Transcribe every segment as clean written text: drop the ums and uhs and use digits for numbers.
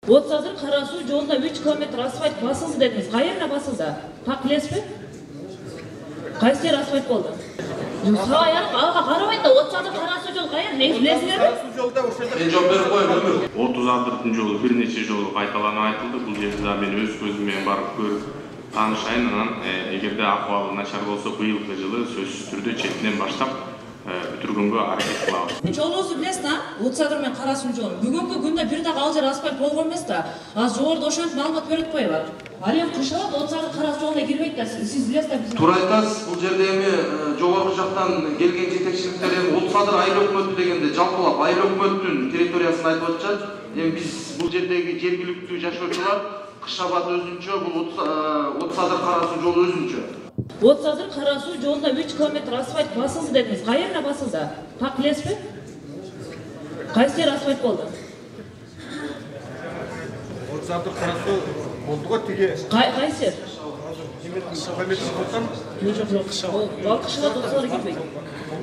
30 Кара Суу жолунда 3 километр асфальт басылды дедиңиз. Кайерде басылды? Так билесизби? Кайсы жер асфальт болду? Сага аяк ага карабайт да 30 Кара Суу жол кайер? Не билесиңерби? Кара Суу жолда ошол Мен жооп берип коеюн. 30 жолу бир нече жолу кайталанып айтылды. Бул жерде да мен өз көзүм менен барып көрүп таанышайын. Анан эгерде акыбалы начар болсо быйылкы жылы сөзсүз түрдө четинен баштап бүтүргөнгө аракет кылабыз. Жолуңузду билесиз да? 30 мен Кара Суу жолу. Бүгүнкү күндө бир дагы ал жер асфальт болгон эмес да. Азыр жогоруда ошентип маалымат берип коюлат. Ал эми кышабат 30 Кара Суу жолуна кирбейт да. Сиз билесиз да биз. Туура айтасыз. Бул жерде эми жогорку жактан келген жетекчиликтер эми 30 айыл өкмөтү дегенде жалпылап айыл өкмөттүн территориясын айтып атышат. Эми биз бул жердеги жергиликтүү жашоочулар Кышабат өзүнчө, бул 30 Кара Суу жолу өзүнчө. 30 Кара Суу жолунда 3 километр асфальт басылды дедиңиз. Кайерде басылды? Так билесизби? Кайсы жер асфальт болду? 30 Кара Суу болду го тиги. Кайсы жер? Жок, Ал Кышабат 30 кирбейт.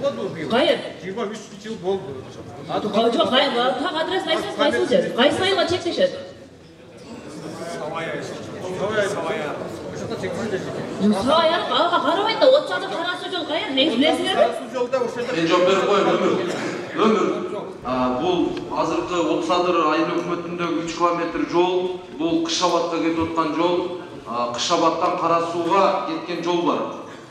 болду быйыл. Кайер? 23 жыл болду. Жок, так адресин айтсаңыз кайсы жер? Кайсы айылга чектешет? Сага аяк ага карабайт да 30 Кара Суу жол кайер? Не билесиңерби? Кара Суу жолда ошол Мен жооп берип коеюн. Өмүр. Бул азыркы 30 айыл өкмөтүндөгү 3 километр жол, бул Кышабатка кетип аткан жол, Кышабаттан Кара Сууга кеткен жол бар.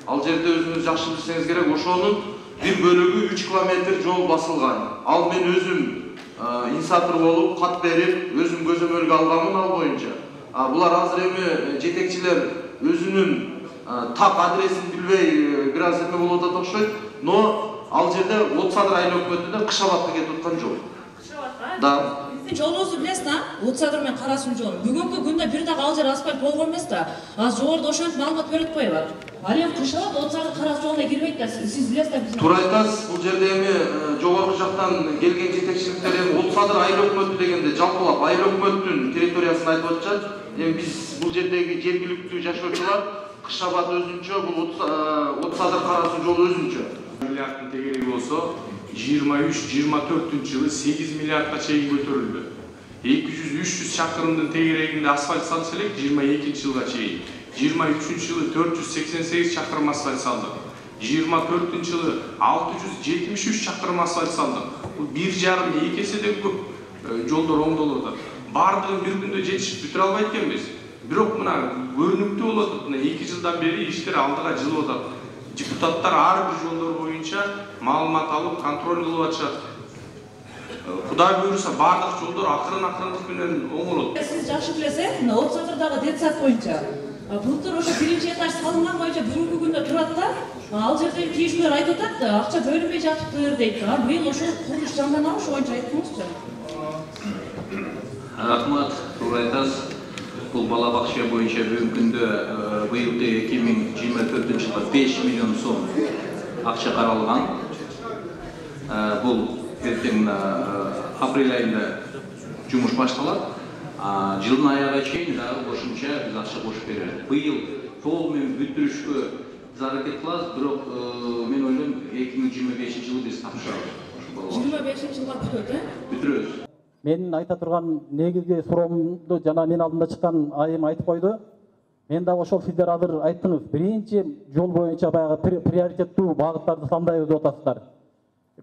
Ал жерде өзүңүз жакшы билсеңиз керек, ошонун бир бөлүгү 3 километр жол басылган. Ал мен өзүм инициатор болуп кат берип, өзүм көзөмөлгө алганмын ал боюнча. Булар азыр эми жетекчилер өзүнүн так адресин билбей бир аз эме болуп атат окшойт, но ал жерде 30 айыл өкмөтүндө Кышабатка кетип аткан жол. Кышабатка? Да. Жолуңузду билесиз да? 30 мен Кара Суу жолу. Бүгүнкү күндө бир дагы ал жер асфальт болгон эмес да. Азыр жогоруда ошентип маалымат берип коюлат. Ал эми Кышабат 30 Кара Суу жолуна кирбейт да. Сиз билесиз да биз. Туура айтасыз. Бул жерде эми жогорку жактан келген жетекчиликтер эми 30 айыл өкмөтү дегенде жалпылап айыл өкмөттүн территориясын айтып атышат. Эми биз бул жердеги жергиликтүү жашоочулар Кышабат өзүнчө, бул 30 Кара Суу жолу өзүнчө. Миллиардтын тегери болсо 23-24 жылы 8 миллиардка чейин көтөрүлдү. 200-300 чакырымдын тегерегинде асфальт салса элек 22 жылга чейин. 23 жылы 488 чакырым асфальт салдык. 24 жылы 673 чакырым асфальт салдык. Бул 1,5-2 эседен көп жолдор оңдолуп атат. Бардыгын бир күндө жетишип бүтүрө албайт экенбиз. Бирок мына көрүнүктүү болуп атат. Мына 2 жылдан бери иштер алдыга жылып атат. Депутаттар ар бир жолдор боюнча маалымат алып, контроль кылып атышат. Кудай буйруса бардык жолдор акырын-акырындык менен оңолот. Сиз жакшы билесиз, мына 30 детсад боюнча. Бултур ошо биринчи этаж салынган боюнча бүгүнкү күндө турат да. Ал жерде тийиштүүлөр айтып атат да, акча бөлүнбөй жатыптыр дейт. Быйыл ошол курулуш жанданабы, ошо боюнча айттыңызчы. Рахмат, туура айтасыз. Бул бала бакча боюнча бүгүнкү күндө быйылкы 2024 жылга 5 миллион сом акча каралган. Бул эртең апрель айында жумуш башталат. Жылдын аягына чейин дагы кошумча биз акча кошуп беребиз. Быйыл толугу менен бүтүрүшкө биз аракет кылабыз, бирок мен ойлойм 2025 жылы биз тапшырабыз. 25 жылга бүтөт, бүтүрөбүз. Менин айта турган негизги суроомду жана мен алдымда чыккан айым айтып койду. Мен дагы ошол сиздер азыр айттыңыз. Биринчи жол боюнча баягы приоритеттүү багыттарды сандайбыз деп атасыздар.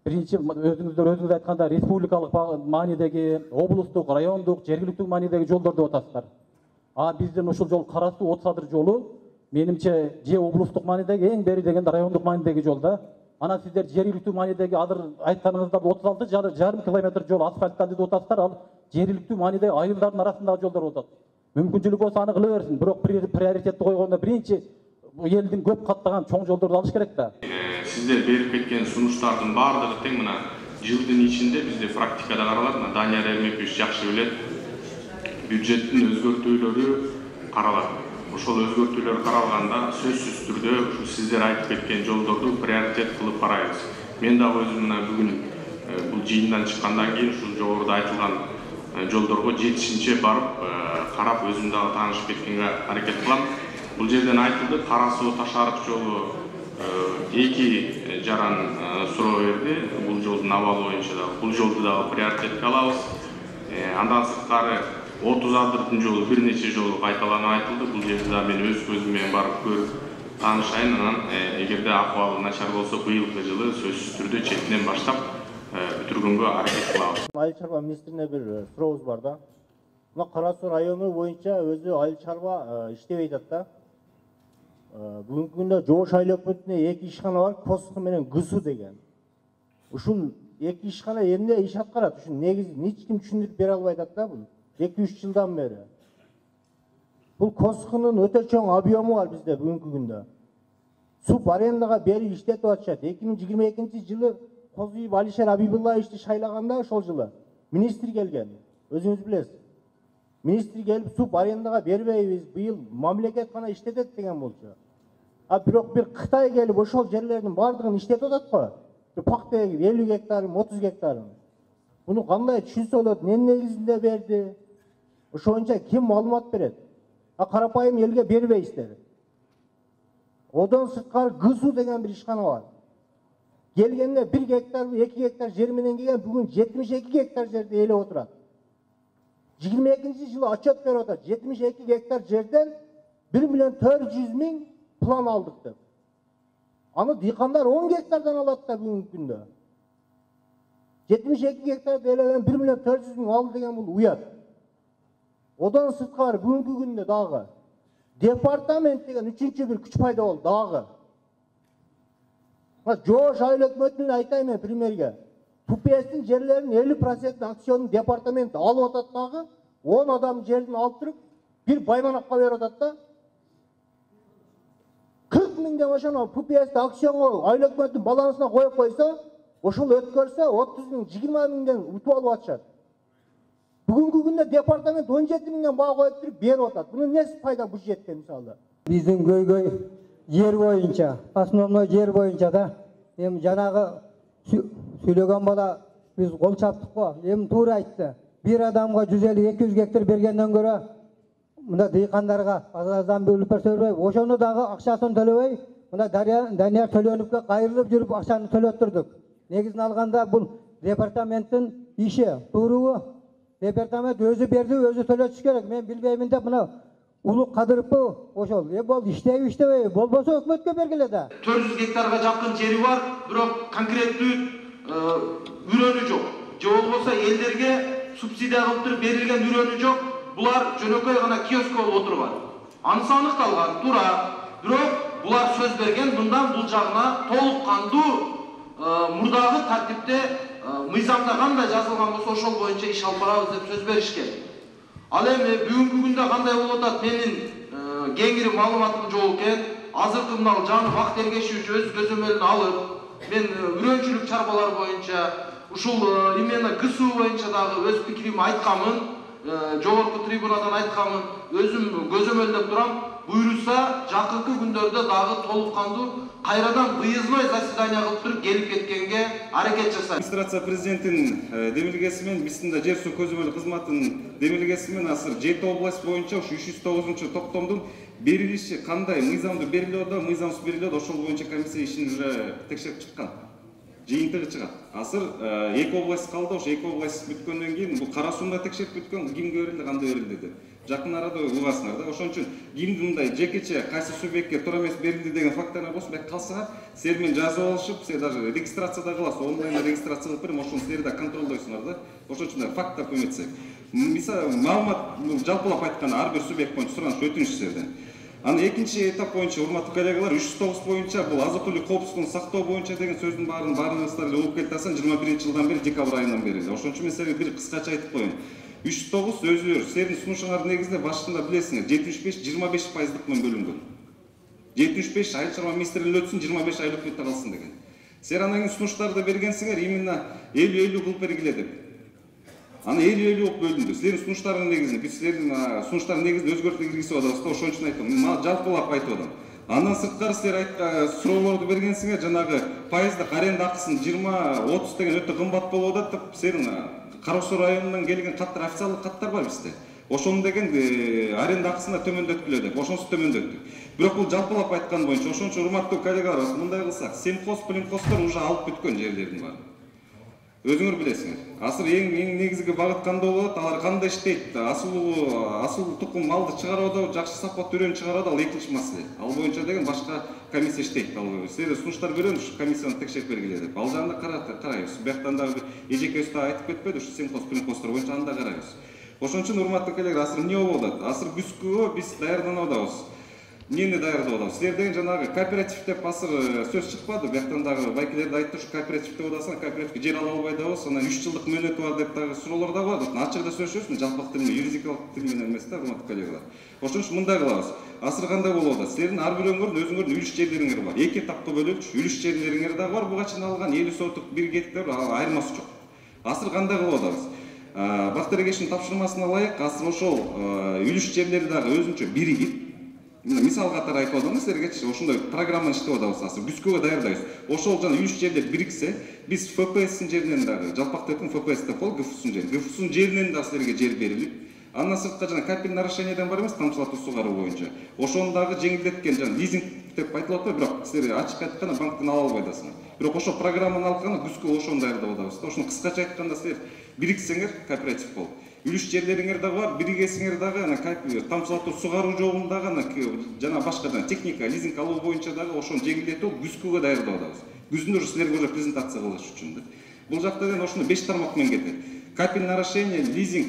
Биринчи өзүңүздөр айтканда республикалык маанидеги, облустук, райондук, жергиликтүү маанидеги жолдор деп атасыздар. Биздин ушул жол Кара Суу 30 жолу менимче же облустук маанидеги эң бери дегенде райондук маанидеги жол да. Ана сиздер жергиликтүү маанидеги азыр айтканыңызда 36,5 километр жол асфальтталды деп атасыздар. Ал жергиликтүү маанидеги айылдардын арасындагы жолдор болот. Мүмкүнчүлүк болсо аны кыла берсин, бирок приоритетти койгондо биринчи элдин көп каттаган чоң жолдорду алыш керек да. Сиздер берип кеткен сунуштардын баардыгы тең мына жылдын ичинде бизде практикада каралат. Мына Данияр Эрмекович жакшы билет. Бюджеттин өзгөртүүлөрү каралат. Ошол өзгөртүүлөр каралганда сөзсүз түрдө ушу сиздер айтып кеткен жолдорду приоритет кылып карайбыз. Мен дагы өзүм мына бүгүн бул жыйындан чыккандан кийин ушул жогоруда айтылган жолдорго жетишинче барып карап өзүм дагы таанышып кеткенге аракет кылам. Бул жерден айтылды, Кара Суу Ташарык жолу 2 жаран суроо берди. Бул жолдун абалы боюнча дагы бул жолду дагы приоритетке алабыз. Андан сырткары 30 жолу бир нече жолу кайталанып айтылды. Бул жерде да мен өз көзүм менен барып көрүп таанышайын. Анан эгерде акыбалы начар болсо быйылкы жылы сөзсүз түрдө четинен баштап бүтүргөнгө аракет кылабыз. Айыл чарба министрине бир сурообуз бар да. Мына Кара Суу району боюнча өзү айыл чарба иштебей атат да. Бүгүнкү күндө Жош айыл өкмөтүнө 2 ишкана бар, Коску менен ГСУ деген. Ушул 2 ишкана эмне иш аткарат? Ушул негизи эч ким түшүндүрүп бере албай атат да бул. 2-3 жылдан бери. Бул Коскунун өтө чоң объему бар бизде бүгүнкү күндө. Суп арендага берип иштетип атышат. 2022 жылы Козуев Алишер Абибуллаевичти шайлаганда ошол жылы министр келген. Өзүңүз билесиз. Министр келип суп арендага бербейбиз, быйыл мамлекет гана иштетет деген болчу. Бирок бир Кытай келип ошол жерлердин бардыгын иштетип атат го. Пакта 50 гектар, 30 гектар. Буну кандай түшүнсө болот? Эмне негизинде берди? Ошонча ким маалымат берет? Карапайым элге бербейсиздер. Одон сырткары ГСУ деген бир ишкана бар. Келгенде 1 гектар, 2 гектар жер менен келген, бүгүн 72 гектар жерде элеп отурат. 22 жылы отчет берип атат. 72 гектар жерден 1.400.000 план алдык деп. Аны дыйкандар 10 гектардан алат да бүгүнкү күндө. 72 гектарды элеген 1.400.000 алды деген бул уят. Одан сырткары бүгүнкү күндө дагы департамент деген 3-чү бир күч пайда болду дагы. Жош айыл өкмөтүнүн айтайын мен премьерге. ТУПС'тин жерлерин 50% акционун департаменти алып атат дагы, 10 адам жерин алып туруп, бир Баймановго берип атат да. 40 миңден ошону ТУПС'ти акционго айыл өкмөтүнүн балансына коюп койсо, ошол өткөрсө 30 миң, 20 миңден утуп алып атышат. Бүгүнкү күндө департамент 17 миңден баа коюп туруп берип атат. Мунун эмнеси пайда бюджетке мисалы? Биздин көйгөй жер боюнча, основной жер боюнча да, эми жанагы сүйлөгөн бала биз кол чаптык го, эми туура айтты. Бир адамга 150-200 гектар бергенден көрө мына дыйкандарга азаздан бөлүп берсе, ошону дагы акчасын төлөбөй, мына Данияр Төлөнүпкө кайрылып жүрүп акчаны төлөттүрдүк. Негизин алганда бул департаменттин иши, туурубу? Департамент өзү берди, өзү төлөтүш керек. Мен билбеймин деп мына Улук Кадыровпу ошол. Болду, иштебей, болбосо өкмөткө бергиле да. 400 гектарга жакын жери бар, бирок конкреттүү үрөнү жок. Же болбосо элдерге субсидия кылып туруп берилген үрөнү жок. Булар жөнөкөй гана киоск болуп отурган. Анысы аныкталган, туура. Бирок булар сөз берген, мындан бул жагына толук кандуу мурдагы тартипте мыйзамда кандай жазылган болсо ошол боюнча иш алып барабыз деп сөз беришкен. Ал эми бүгүнкү күндө кандай болуп атат? Менин кеңири маалыматым жок экен. Азыркы мына жаңы бак тергешүүчү өз көзөмөлүн алып, мен үрөнчүлүк чарбалар боюнча, ушул именно ГСУ боюнча дагы өз пикиримди айтканмын, жогорку трибунадан айтканмын, өзүм көзөмөлдөп турам. Буйруса, жакынкы күндөрдө дагы толук кандуу кайрадан выездной заседание кылып туруп келип кеткенге аракет жасайт. Администрация президенттин демилгеси менен биздин да жер суу көзөмөл кызматынын демилгеси менен азыр 7 область боюнча ушу 309-токтомдун берилиши кандай мыйзамдуу берилүүдө, мыйзамсыз берилүүдө ошол боюнча комиссия ишин уже текшерип чыккан. Жыйынтыгы чыгат. Азыр 2 область калды, ошо 2 область бүткөндөн кийин бул Кара Сууну текшерип бүткөн, кимге берилди, кандай берилди деп. Жакын арада угасыңар да. Ошон үчүн кимди мындай жекече кайсы субъектке туура эмес берилди деген факттар болсо, бек калса, силер менен жазып алышып, силер даже регистрацияда кыласыз, онлайн регистрация кылып берем, ошону силер да контролдойсуңар да. Ошон үчүн факттар көмөтсек. Мисалы, маалымат жалпылап айтканда ар бир субъект боюнча сураныш өтүнүч силерден. Анан экинчи этап боюнча, урматтуу коллегалар, 309 боюнча бул азык-түлүк коопсуздугун сактоо боюнча деген сөздүн баарыңыздар эле угуп келатасың 21-жылдан бери, декабрь айынан бери. Ошон үчүн мен силерге бир кыскача айтып коеюн. 309 өзүлөр силердин сунушуңардын негизинде башында билесиңер, 75-25% менен бөлүнгөн. 75 айыл чарба министрлиги өтсүн, 25 айыл өкмөттө калсын деген. Силер анан кийин сунуштарды бергенсиңер, именно 50-50 кылып бергиле деп. Аны 50-50 болуп бөлүндү. Силердин сунуштардын негизинде, биз силердин сунуштардын негизинде өзгөртүү киргизип атабыз да, ошон үчүн айттым. Мен жалпылап айтып атам. Андан сырткары силер суроолорду бергенсиңер, жанагы пайыздык аренда акысын 20-30 деген өтө кымбат болуп атат деп, силердин Кара Суу районунан келген каттар, официалдык каттар бар бизде. Ошону деген аренда акысына төмөндөткүлө деп, ошонусу төмөндөттүк. Бирок бул жалпылап айткан боюнча, ошон үчүн урматтуу коллегалар, мындай кылсак, семхоз, плинхоздор уже алып бүткөн жерлердин бар. өзүңөр билесиңер. Азыр эң негизги багыт кандай болот, алар кандай иштейт, асыл тукум малды чыгарып атабы, жакшы сапаттуу үрөн чыгарып атабы, ал экинчи маселе. Ал боюнча деген башка комиссия иштейт. Силерге сунуштар берем, ушу комиссияны текшерип бергиле деп. Ал жагында карайбыз. Бияктан дагы эжекебиз да айтып кетпеди, ушу симхоз боюнча аны да карайбыз. Ошон үчүн урматтуу коллегалар, азыр эмне болуп атат? Азыр күзгүгө биз даярданып атабыз. Эмнени даярдап атабыз? Силер деген жанагы кооператив деп азыр сөз чыкпады. Бияктан дагы байкелер да айтты, ушу кооператив деп атасың, кооперативге жер ала албай дабыз, анан 3 жылдык мөөнөтү бар деп дагы суроолор да бар. Ачыгда сөйлөшөбүз, жалпак тил менен, юридикалык тил менен эмес да, урматтуу коллегалар. Ошон үчүн мындай кылабыз. Азыр кандай болуп атат? Силердин ар бирөөңөрдүн өзүңөрдүн үлүш жерлериңер бар. Эки этапта бөлүнүп, үлүш жерлериңер да бар. Буга чейин алган 50 сотук бир гектар айырмасы жок. Азыр кандай кылып атабыз? Бактар эгешинин тапшырмасына ылайык, азыр ошол үлүш жерлери дагы өзүнчө биригип, мисал катары айтып атам силергечи, ошондой программаны иштеп атабыз. Азыр күзгүгө даярдайбыз. Ошол жана үлүш жерлер бириксе, биз ФПСтин жеринен дагы, жалпактын ФПС деп бол, ГФСтин жеринен дагы силерге жер берилип, андан сыртка жана капель нарушениеден бар эмес, тамчылатуу сугаруу боюнча. Ошону дагы жеңилдеткен жана лизинг деп айтылып атат, бирок силер ачык айтканда банктан ала албай атасыңар. Бирок ошол программаны алганда күзгү ошону даярдап атабыз. Ошону кыскача айтканда силер бириксеңер кооператив болуп, үлүш жерлериңер дагы бар, биригесиңер дагы, тамчылатуу сугаруу жолундагы жана башкадан техника лизинг алуу боюнча дагы ошону жеңилдетип күзгүгө даярдап атабыз. Күздүн уже силерге уже презентация кылыш үчүн. Бул жакта деген ошондой 5 тармак менен кетет. Капель нарушение, лизинг,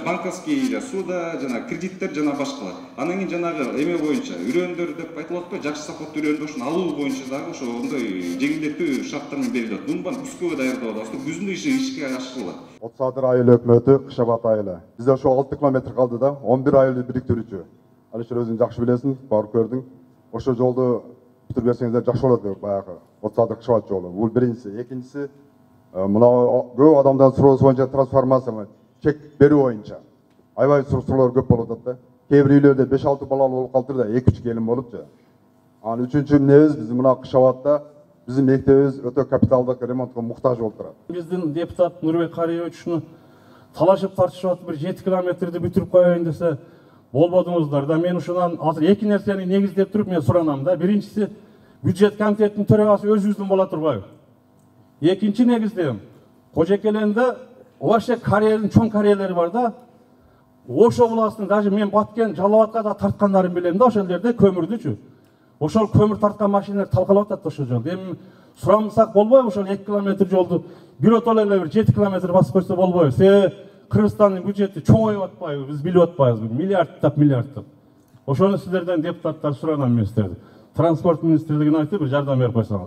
банковский суда, жана кредиттер жана башкалар. Анан кийин жанагы эме боюнча үрөндөр деп айтылып атпайбы, жакшы сапаттуу үрөндү ошону алуу боюнча дагы ошондой жеңилдетүү шарттар менен берилет. Муну баарын күзгүгө даярдап атабыз. Күздүн ишке ашырылат. 30 айыл өкмөтү Кышабат айылы. Бизде ошо 6 километр калды да, 11 айылды бириктирүүчү. Алишер өзүң жакшы билесиң, барып көрдүң. Ошо жолду бүтүрүп берсеңиздер жакшы болот деп баягы 30 Кышабат жолу. Бул биринчиси. Экинчиси, мына көп адамдан суроосу боюнча трансформация чек берүү боюнча. Аябай суроолор көп болуп атат да. Кээ бир үйлөрдө 5-6 балалуу болуп калыптыр да, 2-3 келин болупчу. Анан үчүнчү эмнебиз, биз мына Кышабатта биздин мектебибиз өтө капиталдык ремонтко муктаж болуп турат. Биздин депутат Нурбек Кариевич ушуну талашып тартышып атып, бир 7 километрди бүтүрүп коеюн десе болбодуңуздар да. Мен ушунан азыр эки нерсени негиздеп туруп мен суранам да. Биринчиси, бюджет комитетинин төрагасы өзүбүздүн боло турбайбы? Экинчи негиздем, Кожекеленде вообще карьердин чоң карьерлери бар да. Ошо буластын даже мен Баткен, Жалал-Абадка да тарткандарын билем да, ошол жерде көмүрдүчү. Ошол көмүр тарткан машиналар талкалап атат ошол жолду. Эми сурамасак болбойбу ошол 2 километр жолду биротол эле бир 7 километр басып койсо болбойбу. Себеби Кыргызстандын бюджети чоңоюп атпайбы, биз билип атпайбызбы, миллиардтап. Ошону силерден депутаттар суранам мен силерден. Транспорт министрлигине айтып бир жардам берип койсоңуз.